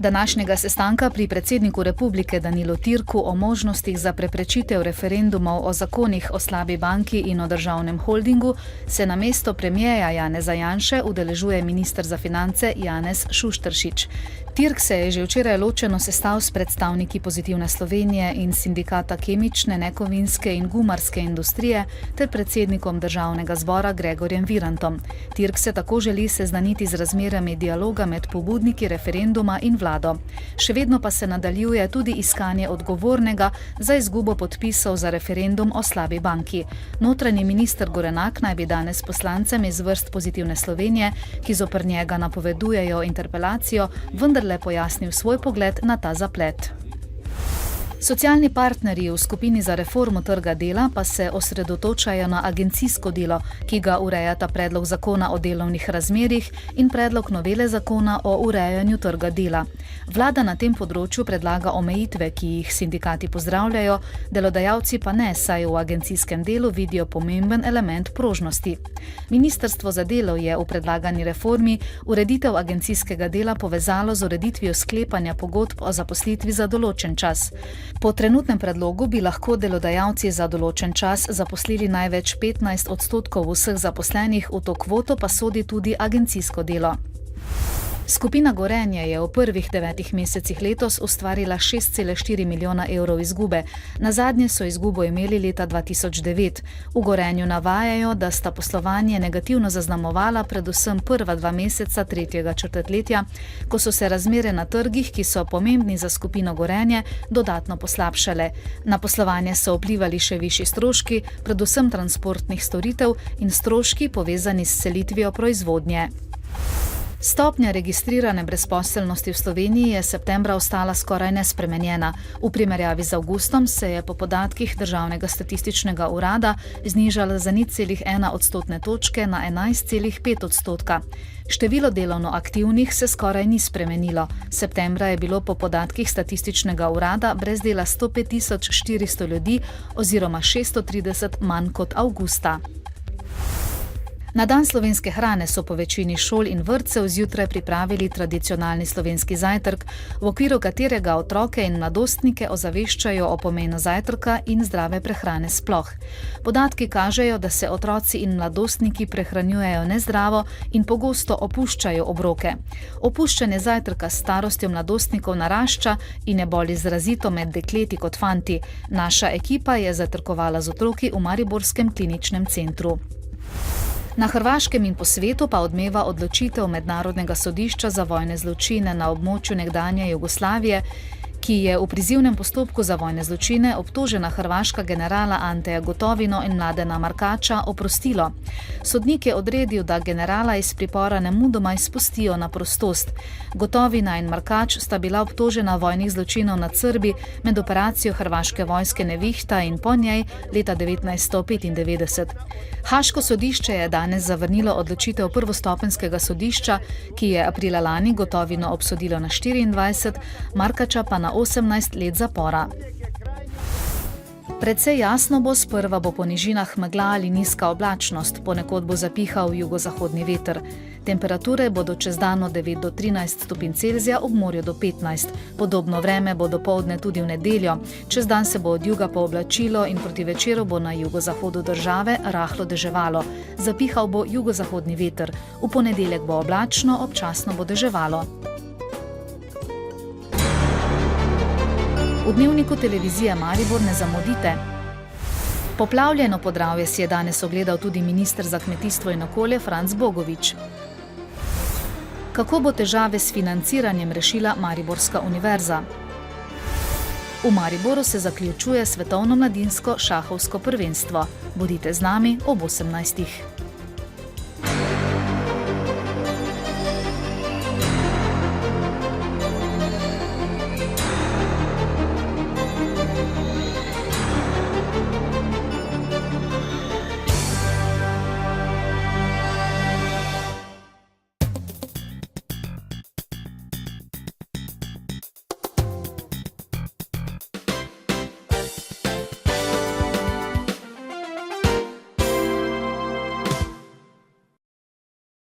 Današnjega sestanka pri predsedniku Republike Danilu Türku o možnostih za preprečitev referendumov o zakonih o slabi banki in o državnem holdingu se na mesto premierja Janeza Janše udeležuje minister za finance Janez Šušteršič. Türk se je že včeraj ločeno sestal s predstavniki Pozitivne Slovenije in sindikata kemične, nekovinske in gumarske industrije ter predsednikom državnega zbora Gregorjem Virantom. Türk se tako želi seznaniti z razmerami dialoga med pobudniki referenduma in vlado. Še vedno pa se nadaljuje tudi iskanje odgovornega za izgubo podpisov za referendum o slabi banki. Notranji minister Gorenak naj bi danes poslancem iz vrst Pozitivne Slovenije, ki zoper njega napovedujejo interpelacijo, vendarle pojasnil svoj pogled na ta zaplet. Socialni partnerji v skupini za reformo trga dela pa se osredotočajo na agencijsko delo, ki ga urejata predlog zakona o delovnih razmerjih in predlog novele zakona o urejanju trga dela. Vlada na tem področju predlaga omejitve, ki jih sindikati pozdravljajo, delodajalci pa ne, saj v agencijskem delu vidijo pomemben element prožnosti. Ministrstvo za delo je v predlagani reformi ureditev agencijskega dela povezalo z ureditvijo sklepanja pogodb o zaposlitvi za določen čas. Po trenutnem predlogu bi lahko delodajalci za določen čas zaposlili največ 15% vseh zaposlenih, v to kvoto pa sodi tudi agencijsko delo. Skupina Gorenje je v prvih 9 mesecih letos ustvarila 6,4 milijona evrov izgube. Nazadnje so izgubo imeli leta 2009. V Gorenju navajajo, da sta poslovanje negativno zaznamovala predvsem prva 2 meseca tretjega četrtletja, ko so se razmere na trgih, ki so pomembni za skupino Gorenje, dodatno poslabšale. Na poslovanje so vplivali še višji stroški, predvsem transportnih storitev in stroški povezani s selitvijo proizvodnje. Stopnja registrirane brezposelnosti v Sloveniji je septembra ostala skoraj nespremenjena. V primerjavi z avgustom se je po podatkih Državnega statističnega urada znižala za 0,1 odstotne točke na 11,5%. Število delovno aktivnih se skoraj ni spremenilo. Septembra je bilo po podatkih statističnega urada brez dela 105.400 ljudi oziroma 630 manj kot avgusta. Na dan slovenske hrane so po večini šol in vrtcev zjutraj pripravili tradicionalni slovenski zajtrk, v okviru katerega otroke in mladostnike ozaveščajo o pomenu zajtrka in zdrave prehrane sploh. Podatki kažejo, da se otroci in mladostniki prehranjujejo nezdravo in pogosto opuščajo obroke. Opuščanje zajtrka s starostjo mladostnikov narašča in je bolj izrazito med dekleti kot fanti. Naša ekipa je zajtrkovala z otroki v mariborskem kliničnem centru. Na Hrvaškem in po svetu pa odmeva odločitev Mednarodnega sodišča za vojne zločine na območju nekdanje Jugoslavije, ki je v prizivnem postopku za vojne zločine obtožena hrvaška generala Anteja Gotovino in Mladena Markača oprostilo. Sodnik je odredil, da generala iz pripora nemudoma izpustijo na prostost. Gotovina in Markač sta bila obtožena vojnih zločinov nad Srbi med operacijo hrvaške vojske Nevihta in po njej leta 1995. Haaško sodišče je danes zavrnilo odločitev prvostopenjskega sodišča, ki je aprila lani Gotovino obsodilo na 24, Markača pa na 18 let zapora. Precej jasno bo, sprva bo po nižinah megla ali nizka oblačnost, ponekod bo zapihal jugozahodni veter. Temperature bodo čez dan od 9 do 13 stopinj Celzija, ob morju do 15. Podobno vreme bo dopoldne tudi v nedeljo. Čez dan se bo od juga pooblačilo in proti večeru bo na jugozahodu države rahlo deževalo. Zapihal bo jugozahodni veter. V ponedeljek bo oblačno, občasno bo deževalo. V dnevniku televizije Maribor ne zamudite. Poplavljeno Podravje si je danes ogledal tudi minister za kmetijstvo in okolje Franc Bogovič. Kako bo težave s financiranjem rešila Mariborska univerza? V Mariboru se zaključuje svetovno mladinsko šahovsko prvenstvo. Bodite z nami ob 18.